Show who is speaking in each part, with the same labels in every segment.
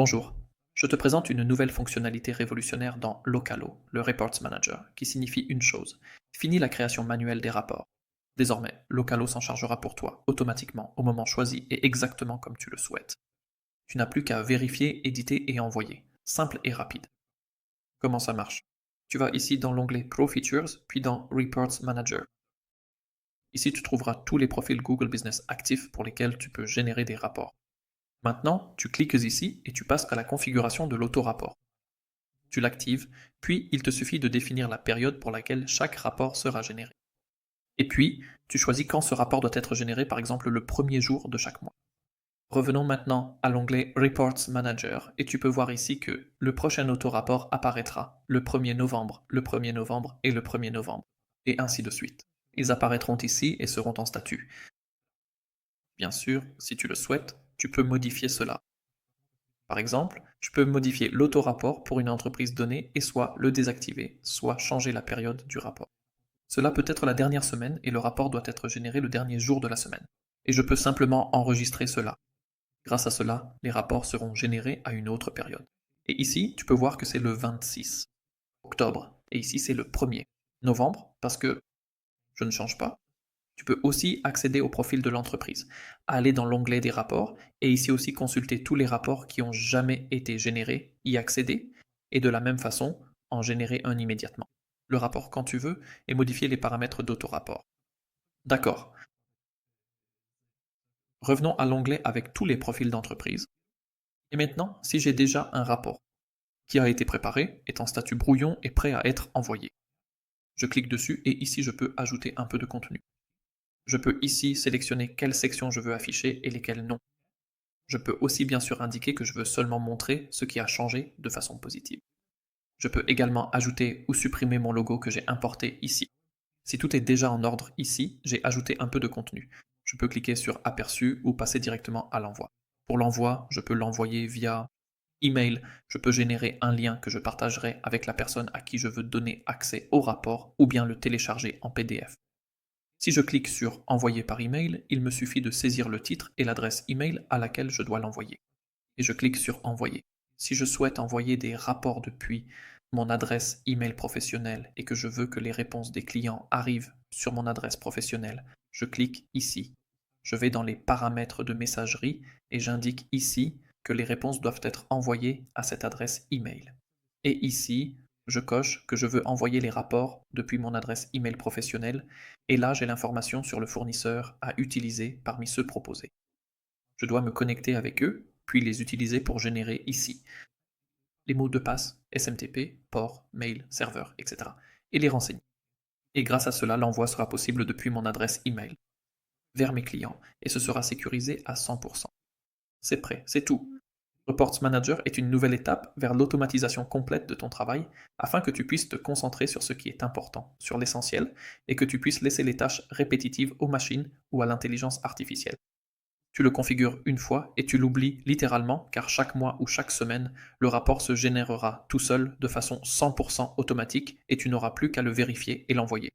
Speaker 1: Bonjour, je te présente une nouvelle fonctionnalité révolutionnaire dans Localo, le Reports Manager, qui signifie une chose: fini la création manuelle des rapports. Désormais, Localo s'en chargera pour toi, automatiquement, au moment choisi et exactement comme tu le souhaites. Tu n'as plus qu'à vérifier, éditer et envoyer. Simple et rapide. Comment ça marche? Tu vas ici dans l'onglet Pro Features, puis dans Reports Manager. Ici, tu trouveras tous les profils Google Business actifs pour lesquels tu peux générer des rapports. Maintenant, tu cliques ici et tu passes à la configuration de l'auto-rapport. Tu l'actives, puis il te suffit de définir la période pour laquelle chaque rapport sera généré. Et puis, tu choisis quand ce rapport doit être généré, par exemple le premier jour de chaque mois. Revenons maintenant à l'onglet Reports Manager et tu peux voir ici que le prochain auto-rapport apparaîtra le 1er novembre, le 1er novembre et le 1er novembre, et ainsi de suite. Ils apparaîtront ici et seront en statut. Bien sûr, si tu le souhaites, tu peux modifier cela. Par exemple, je peux modifier l'auto-rapport pour une entreprise donnée et soit le désactiver, soit changer la période du rapport. Cela peut être la dernière semaine et le rapport doit être généré le dernier jour de la semaine. Et je peux simplement enregistrer cela. Grâce à cela, les rapports seront générés à une autre période. Et ici, tu peux voir que c'est le 26 octobre. Et ici, c'est le 1er novembre, parce que je ne change pas. Tu peux aussi accéder au profil de l'entreprise, aller dans l'onglet des rapports et ici aussi consulter tous les rapports qui ont jamais été générés, y accéder et de la même façon en générer un immédiatement. Le rapport quand tu veux et modifier les paramètres d'auto-rapport. D'accord. Revenons à l'onglet avec tous les profils d'entreprise. Et maintenant, si j'ai déjà un rapport qui a été préparé, est en statut brouillon et prêt à être envoyé. Je clique dessus et ici je peux ajouter un peu de contenu. Je peux ici sélectionner quelles sections je veux afficher et lesquelles non. Je peux aussi bien sûr indiquer que je veux seulement montrer ce qui a changé de façon positive. Je peux également ajouter ou supprimer mon logo que j'ai importé ici. Si tout est déjà en ordre ici, j'ai ajouté un peu de contenu. Je peux cliquer sur Aperçu ou passer directement à l'envoi. Pour l'envoi, je peux l'envoyer via email. Je peux générer un lien que je partagerai avec la personne à qui je veux donner accès au rapport ou bien le télécharger en PDF. Si je clique sur Envoyer par email, il me suffit de saisir le titre et l'adresse email à laquelle je dois l'envoyer. Et je clique sur Envoyer. Si je souhaite envoyer des rapports depuis mon adresse email professionnelle et que je veux que les réponses des clients arrivent sur mon adresse professionnelle, je clique ici. Je vais dans les paramètres de messagerie et j'indique ici que les réponses doivent être envoyées à cette adresse email. Et ici, je coche que je veux envoyer les rapports depuis mon adresse email professionnelle et là j'ai l'information sur le fournisseur à utiliser parmi ceux proposés. Je dois me connecter avec eux, puis les utiliser pour générer ici les mots de passe, SMTP, port, mail, serveur, etc. et les renseigner. Et grâce à cela, l'envoi sera possible depuis mon adresse email vers mes clients et ce sera sécurisé à 100%. C'est prêt, c'est tout. Reports Manager est une nouvelle étape vers l'automatisation complète de ton travail afin que tu puisses te concentrer sur ce qui est important, sur l'essentiel, et que tu puisses laisser les tâches répétitives aux machines ou à l'intelligence artificielle. Tu le configures une fois et tu l'oublies littéralement car chaque mois ou chaque semaine, le rapport se générera tout seul de façon 100% automatique et tu n'auras plus qu'à le vérifier et l'envoyer.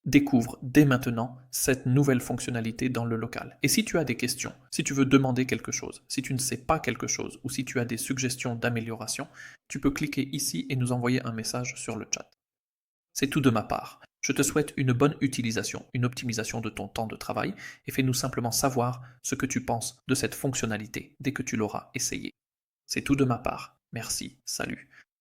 Speaker 1: Découvre dès maintenant cette nouvelle fonctionnalité dans le local. Et si tu as des questions, si tu veux demander quelque chose, si tu ne sais pas quelque chose ou si tu as des suggestions d'amélioration, tu peux cliquer ici et nous envoyer un message sur le chat. C'est tout de ma part. Je te souhaite une bonne utilisation, une optimisation de ton temps de travail et fais-nous simplement savoir ce que tu penses de cette fonctionnalité dès que tu l'auras essayée. C'est tout de ma part. Merci, salut.